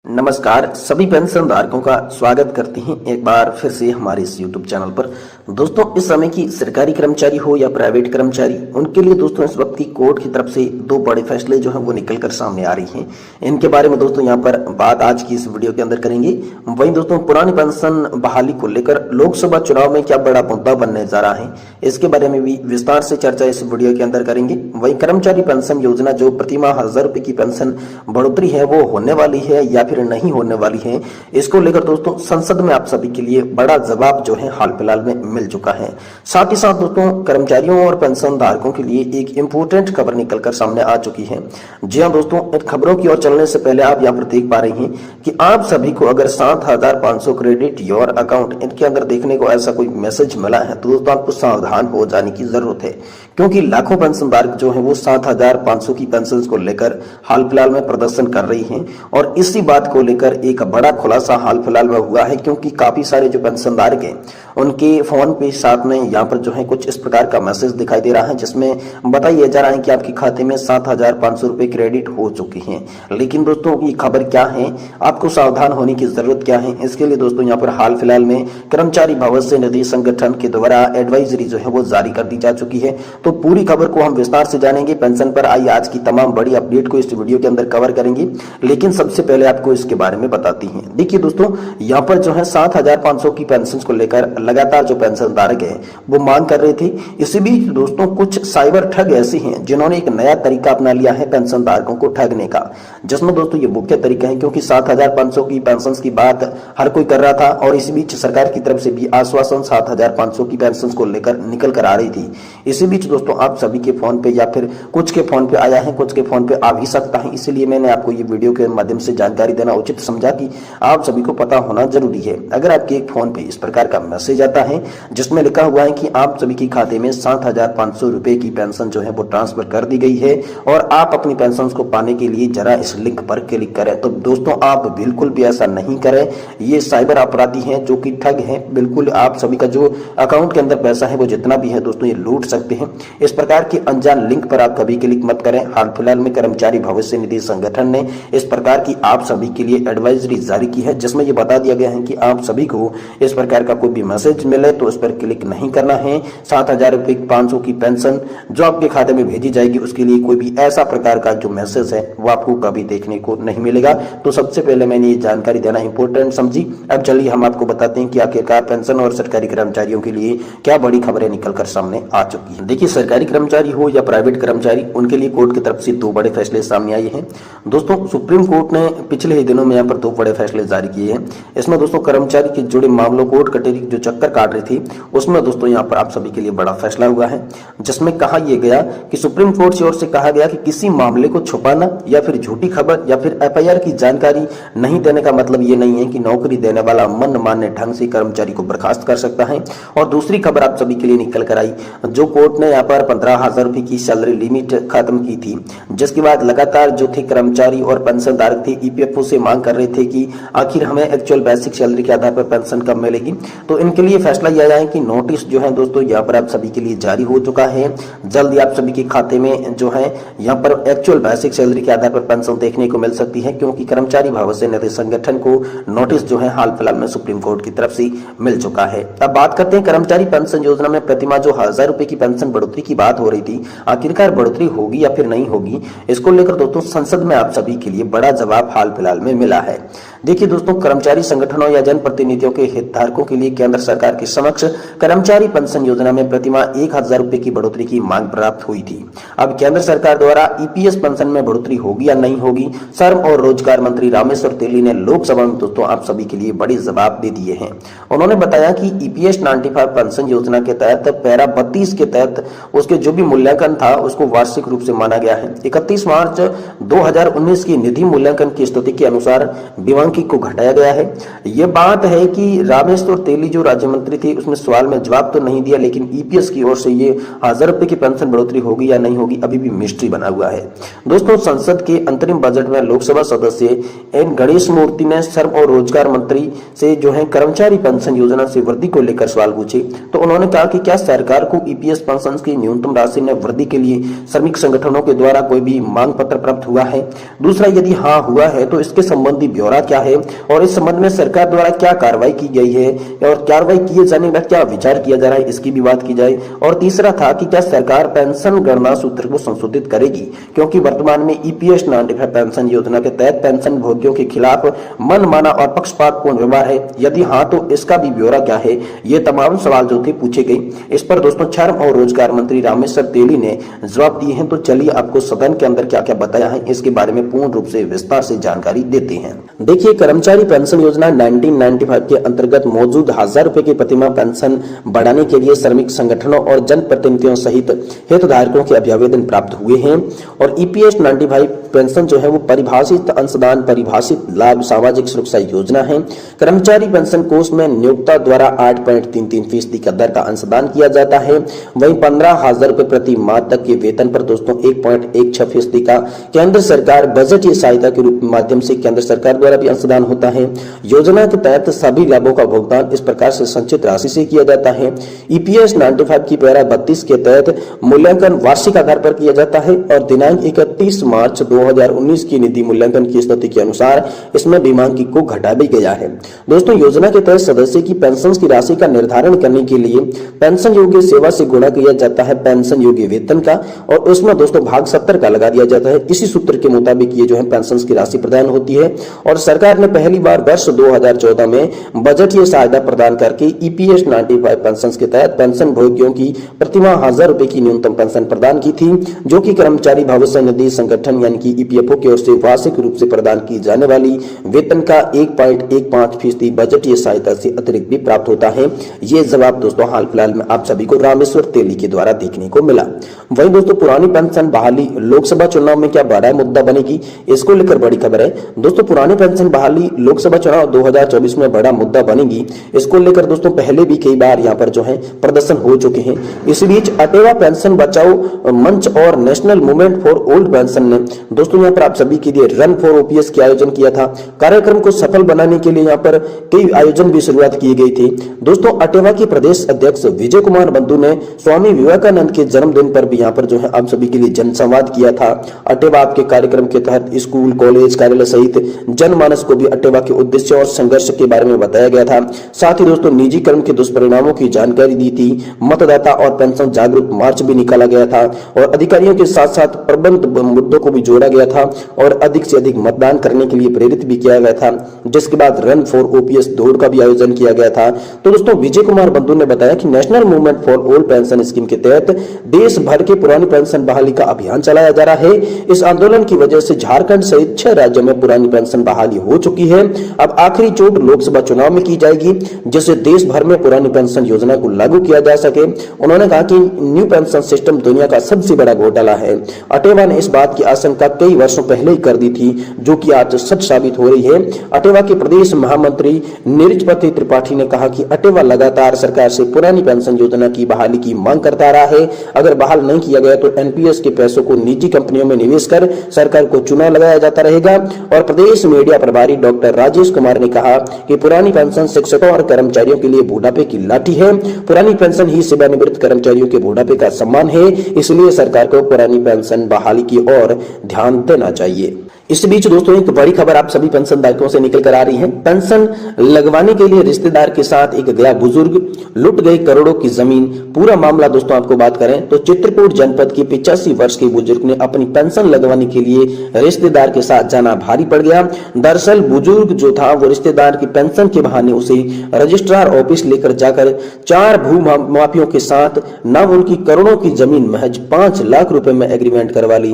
नमस्कार, सभी पेंशन धारकों का स्वागत करते हैं एक बार फिर से हमारे इस YouTube चैनल पर। दोस्तों, इस समय की सरकारी कर्मचारी हो या प्राइवेट कर्मचारी, उनके लिए दोस्तों इस वक्त की कोर्ट की तरफ से दो बड़े फैसले जो हैं वो निकलकर सामने आ रही हैं। इनके बारे में दोस्तों यहाँ पर बात आज की इस वीडियो के अंदर करेंगे। वहीं दोस्तों पुरानी पेंशन बहाली को लेकर लोकसभा चुनाव में क्या बड़ा मुद्दा बनने जा रहा है, इसके बारे में भी विस्तार से चर्चा इस वीडियो के अंदर करेंगे। वहीं कर्मचारी पेंशन योजना जो प्रतिमाह 1000 रुपए की पेंशन बढ़ोतरी है वो होने वाली है या फिर नहीं होने वाली है, इसको लेकर दोस्तों संसद में आप सभी के लिए बड़ा जवाब जो है हाल फिलहाल में मिल चुका है। साथ ही साथ दोस्तों कर्मचारियों और पेंशन धारकों के लिए एक इंपोर्टेंट खबर निकलकर सामने आ चुकी है। जी हां दोस्तों, इन खबरों की ओर चलने से पहले आप यहाँ पर देख पा रहे हैं कि आप सभी को अगर 7500 क्रेडिट योर अकाउंट इनके अंदर देखने को ऐसा कोई मैसेज मिला है तो दोस्तों आपको सावधान हो जाने की जरूरत है, क्योंकि लाखों पेंशन धारक जो है वो 7500 की पेंशन को लेकर हाल फिलहाल में प्रदर्शन कर रही हैं। और इसी बात को लेकर एक बड़ा खुलासा हाल फिलहाल में हुआ है, क्योंकि काफी सारे जो पेंशन धारक हैं उनके फोन पे साथ में यहाँ पर जो है कुछ इस प्रकार का मैसेज दिखाई दे रहा है, जिसमें बताया जा रहा है कि आपके खाते में 7500 रुपए क्रेडिट हो चुके हैं। लेकिन दोस्तों ये खबर क्या है, आपको सावधान होने की जरूरत क्या है, इसके लिए दोस्तों यहाँ पर हाल फिलहाल में कर्मचारी भविष्य निधि संगठन के द्वारा एडवाइजरी जो है वो जारी कर दी जा चुकी है। तो पूरी खबर को हम विस्तार से जानेंगे। पेंशन पर आई आज की तमाम बड़ी अपडेट को इस वीडियो के अंदर कवर करेंगे, लेकिन सबसे पहले आपको इसके बारे में बताती हैं। देखिए दोस्तों, यहाँ पर जो है 7500 की पेंशन को लेकर लगातार जो पेंशन धारक है वो मांग कर रहे थे। इसी बीच दोस्तों कुछ साइबर ठग ऐसे हैं जिन्होंने एक नया तरीका अपना लिया है पेंशन धारकों को ठगने का, जिसमें दोस्तों ये मुख्य तरीका है, क्योंकि 7500 की पेंशन की बात हर कोई कर रहा था और इसी बीच सरकार की तरफ से भी आश्वासन 7500 की पेंशन को लेकर निकल कर आ रही थी। इसी बीच दोस्तों आप सभी के फोन पे या फिर कुछ के फोन पे आया है, कुछ के फोन पे आ भी सकता है, इसीलिए मैंने आपको ये वीडियो के माध्यम से जानकारी देना उचित समझा कि आप सभी को पता होना जरूरी है। अगर आपके एक फोन पे इस प्रकार का मैसेज आता है जिसमें लिखा हुआ है कि आप सभी के खाते में 7500 रुपए की पेंशन जो है वो ट्रांसफर कर दी गई है और आप अपनी पेंशन को पाने के लिए जरा इस लिंक पर क्लिक करें, तो दोस्तों आप बिल्कुल भी ऐसा नहीं करें। ये साइबर अपराधी हैं जो कि ठग हैं। बिल्कुल आप सभी का जो अकाउंट के अंदर पैसा है वो जितना भी है दोस्तों ये लूट सकते हैं। इस प्रकार के अनजान लिंक पर आप कभी क्लिक मत करें। हाल फिलहाल में कर्मचारी भविष्य निधि संगठन ने इस प्रकार की आप सभी के लिए एडवाइजरी जारी की है, जिसमें ये बता दिया गया है कि आप सभी को इस प्रकार का कोई भी मैसेज मिले तो उस पर क्लिक नहीं करना है। 7500 की पेंशन जो आपके खाते में भेजी जाएगी उसके लिए कोई भी ऐसा प्रकार का जो मैसेज है वो आपको कभी देखने को नहीं मिलेगा। तो सबसे पहले मैंने ये जानकारी देना इंपॉर्टेंट समझी। अब चलिए हम आपको बताते हैं कि आखिरकार पेंशन और सरकारी कर्मचारियों के लिए क्या बड़ी खबरें निकलकर सामने आ चुकी है। देखिए, सरकारी कर्मचारी हो या प्राइवेट कर्मचारी, उनके लिए कोर्ट की तरफ से दो बड़े फैसले सामने आए हैं। दोस्तों सुप्रीम कोर्ट ने पिछले ही दिनों में यहाँ पर दो बड़े फैसले जारी किए हैं। इसमें दोस्तों कर्मचारी के जुड़े मामलों कोर्ट कचहरी जो चक्कर काट रही थी उसमें दोस्तों यहाँ पर आप सभी के लिए बड़ा फैसला हुआ है, जिसमें कहा यह गया कि सुप्रीम कोर्ट की ओर से कहा गया कि किसी मामले को छुपाना या फिर झूठी खबर या फिर एफआईआर की जानकारी नहीं देने का मतलब ये नहीं है कि नौकरी देने वाला मनमाने ढंग से कर्मचारी को बर्खास्त कर सकता है। और दूसरी खबर आप सभी के लिए निकल कर आई, जो कोर्ट ने यहाँ पर 15,000 रुपए की सैलरी लिमिट खत्म की थी, जिसके बाद लगातार जो थे कर्मचारी और पेंशन धारक थे ईपीएफओ से मांग कर रहे थे कि आखिर हमें एक्चुअल बेसिक सैलरी के आधार पर पेंशन कब मिलेगी। तो इनके लिए फैसला लिया जाए कि नोटिस जो है दोस्तों यहाँ पर आप सभी के लिए जारी हो चुका है। जल्दी आप सभी के खाते में जो है यहाँ पर एक्चुअल बेसिक सैलरी के आधार पर पेंशन देखने को मिल सकती है, क्योंकि कर्मचारी भविष्य निधि संगठन को नोटिस जो है हाल फिलहाल में सुप्रीम कोर्ट की तरफ से मिल चुका है। अब बात करते हैं कर्मचारी पेंशन योजना में प्रतिमाह जो 1000 रुपए की पेंशन बढ़ोतरी की बात हो रही थी, आखिरकार बढ़ोतरी होगी या फिर नहीं होगी, इसको लेकर दोस्तों संसद में आप सभी के लिए बड़ा जवाब हाल फिलहाल में मिला है। देखिए दोस्तों, कर्मचारी संगठनों या जनप्रतिनिधियों के हितधारकों के लिए केंद्र सरकार के समक्ष कर्मचारी पेंशन योजना में प्रतिमाह 1000 रुपए की बढ़ोतरी की मांग प्राप्त हुई थी। अब केंद्र सरकार द्वारा ईपीएस पेंशन में बढ़ोतरी होगी या नहीं होगी, श्रम और रोजगार मंत्री रामेश्वर तेली ने लोकसभा में दोस्तों आप सभी के लिए बड़ी जवाब दे दिए हैं। उन्होंने बताया कि ईपीएस 95 पेंशन योजना के तहत पैरा 32 के तहत उसके जो भी मूल्यांकन था उसको वार्षिक रूप से माना गया है। 31 मार्च 2019 की निधि मूल्यांकन की स्थिति के अनुसार दिव्यांग को घटाया गया है। यह बात है कि रामेश्वर तेली जो राज्य मंत्री थे उसने इसमें सवाल में जवाब तो नहीं दिया, लेकिन ईपीएस की ओर से ये 1000 रुपए की पेंशन बढ़ोतरी होगी या नहीं होगी अभी भी मिस्ट्री बना हुआ है। दोस्तों, संसद के अंतरिम बजट में लोकसभा सदस्य एन गणेश मूर्ति ने श्रम और रोजगार मंत्री से जो है कर्मचारी पेंशन योजना से वृद्धि को लेकर सवाल पूछे। तो उन्होंने कहा कि क्या सरकार को ईपीएस पेंशन की न्यूनतम राशि में वृद्धि के लिए श्रमिक संगठनों के द्वारा कोई भी मांग पत्र प्राप्त हुआ है। दूसरा, यदि हाँ हुआ है तो इसके संबंधी ब्यौरा क्या है और इस संबंध में सरकार द्वारा क्या कार्रवाई की गई है और कार्रवाई किए जाने के बाद क्या विचार किया जा रहा है, इसकी भी बात की जाए। और तीसरा था कि क्या सरकार पेंशन गणना सूत्र को संशोधित करेगी, क्योंकि वर्तमान में ईपीएस 95 पेंशन योजना के तहत पेंशन भोगियों के खिलाफ मनमाना और पक्षपातपूर्ण व्यवहार है। यदि हाँ तो इसका भी ब्यौरा क्या है। ये तमाम सवाल जो थे पूछे गए। इस पर दोस्तों श्रम और रोजगार मंत्री रामेश्वर तेली ने जवाब दिए हैं। तो चलिए आपको सदन के अंदर क्या क्या बताया है इसके बारे में पूर्ण रूप से विस्तार से जानकारी देते हैं। देखिए, कर्मचारी पेंशन योजना 1995 के अंतर्गत मौजूद 1000 रुपए की प्रतिमाह पेंशन बढ़ाने के लिए श्रमिक संगठनों और जनप्रतिनिधियों सहित हितधारकों के अभ्यावेदन प्राप्त हुए हैं। और ईपीएस 95 पेंशन जो है वो परिभाषित अंशदान परिभाषित लाभ सामाजिक सुरक्षा योजना है। कर्मचारी पेंशन कोष में नियोक्ता द्वारा 8.33% का दर का अंशदान किया जाता है। वहीं 15,000 रुपए प्रति माह तक के वेतन पर दोस्तों 1.16% का केंद्र सरकार बजटीय सहायता के रूप माध्यम से केंद्र सरकार द्वारा भी अंशदान होता है। योजना के तहत सभी लाभों का भुगतान इस प्रकार से संचित राशि से किया जाता है। ईपीएस 95 की पैरा 32 के तहत मूल्यांकन वार्षिक आधार पर किया जाता है और दिनांक 31 मार्च 2019 की निधि मूल्यांकन की स्थिति के अनुसार इसमें बीमांकी को घटा भी गया है। दोस्तों, योजना के तहत सदस्य की पेंशन की राशि का निर्धारण करने के लिए पेंशन योग्य सेवा से गुणा किया जाता है पेंशन योग्य वेतन का, और उसमें दोस्तों भाग 70 का लगा दिया जाता है। इसी सूत्र के मुताबिक ये जो है पेंशन की राशि प्रदान होती है। और सरकार ने पहली बार वर्ष 2014 में बजटीय सहायता प्रदान करके ईपीएस 95 पेंशन के तहत पेंशन भोगियों की प्रतिमाह 1000 रुपए की न्यूनतम पेंशन प्रदान की थी, जो कि कर्मचारी भविष्य निधि संगठन यानी कि ईपीएफओ की ओर से वार्षिक रूप से प्रदान की जाने वाली वेतन का 1.15% बजटीय सहायता से अतिरिक्त भी प्राप्त होता है। ये जवाब दोस्तों हाल फिलहाल में आप सभी को रामेश्वर तेली के द्वारा देखने को मिला। वहीं दोस्तों, पुरानी पेंशन बहाली लोकसभा चुनाव में क्या बड़ा मुद्दा बनेगी, इसको लेकर बड़ी खबर है। दोस्तों, पुरानी पेंशन बहाली लोकसभा चुनाव 2024 में बड़ा मुद्दा बनेगी। इसको लेकर दोस्तों पहले भी कई बार यहाँ पर जो है प्रदर्शन हो चुके हैं। इस बीच अटेवा पेंशन बचाओ मंच और national movement for old pension ने दोस्तों यहाँ पर आप सभी के लिए रन फॉर ओपीएस की आयोजन किया था। कार्यक्रम को सफल बनाने के लिए यहाँ पर कई आयोजन भी शुरुआत की गई थी। दोस्तों, अटेवा के प्रदेश अध्यक्ष विजय कुमार बंधु ने स्वामी विवेकानंद के जन्मदिन पर भी यहाँ पर जो है आप सभी के लिए जनसंवाद किया था। अटेवा आपके कार्यक्रम के तहत स्कूल कॉलेज कार्यालय सहित जनमानस को भी अटेवा के उद्देश्य और संघर्ष के बारे में बताया गया था। साथ ही दोस्तों निजी कर्म के दुष्परिणामों की जानकारी दी थी। मतदाता और पेंशन जागरूक मार्च भी निकाला गया था और अधिकारियों के साथ साथ प्रबंध मुद्दों को भी जोड़ा गया था और अधिक से अधिक मतदान करने के लिए प्रेरित भी किया गया था। जिसके बाद रन फॉर ओपीएस दौड़ का भी आयोजन किया गया था। तो दोस्तों, विजय कुमार बंधु ने बताया कि national movement for old pension scheme के तहत देश भर के पुरानी पेंशन बहाली का अभियान चलाया जा रहा है। इस आंदोलन की वजह से झारखंड सहित 6 राज्यों में पुरानी पेंशन बहाली हो चुकी है। अब आखिरी चोट लोकसभा चुनाव में की जाएगी, जिससे देश भर में पुरानी पेंशन योजना को लागू किया जा सके। उन्होंने कहा कि न्यू पेंशन सिस्टम दुनिया का सबसे बड़ा घोटाला है। अटेवा ने इस बात की आशंका कई वर्षों पहले ही कर दी थी, जो कि आज सच साबित हो रही है। अटेवा के प्रदेश महामंत्री नीरजपति त्रिपाठी ने कहा कि अटेवा लगातार सरकार से पुरानी पेंशन योजना की बहाली की मांग करता रहा है। अगर बहाल नहीं किया गया तो एनपीएस के पैसों को निजी कंपनियों में निवेश कर सरकार को चुनाव लगाया जाता रहेगा। और प्रदेश मीडिया प्रभारी डॉक्टर राजेश कुमार ने कहा कि पुरानी पेंशन शिक्षकों और कर्मचारियों के लिए बुढ़ापे की लाठी है। पुरानी पेंशन ही सेवानिवृत्त कर्मचारियों के बुढ़ापे का सम्मान है, इसलिए सरकार को पुरानी पेंशन बहाली की ओर ध्यान देना चाहिए। इस बीच दोस्तों एक बड़ी खबर आप सभी पेंशन धारकों से निकल कर आ रही है। पेंशन लगवाने के लिए रिश्तेदार के साथ एक गया बुजुर्ग, लुट गई करोड़ों की जमीन। पूरा मामला दोस्तों आपको बात करें तो चित्रकूट जनपद के 85 वर्ष के बुजुर्ग ने अपनी पेंशन लगवाने के लिए रिश्तेदार के साथ जाना भारी पड़ गया। दरअसल बुजुर्ग जो था वो रिश्तेदार की पेंशन के बहाने उसे रजिस्ट्रार ऑफिस लेकर जाकर 4 भूमाफियों के साथ न उनकी करोड़ों की जमीन महज 5 लाख रुपए में एग्रीमेंट करवा ली।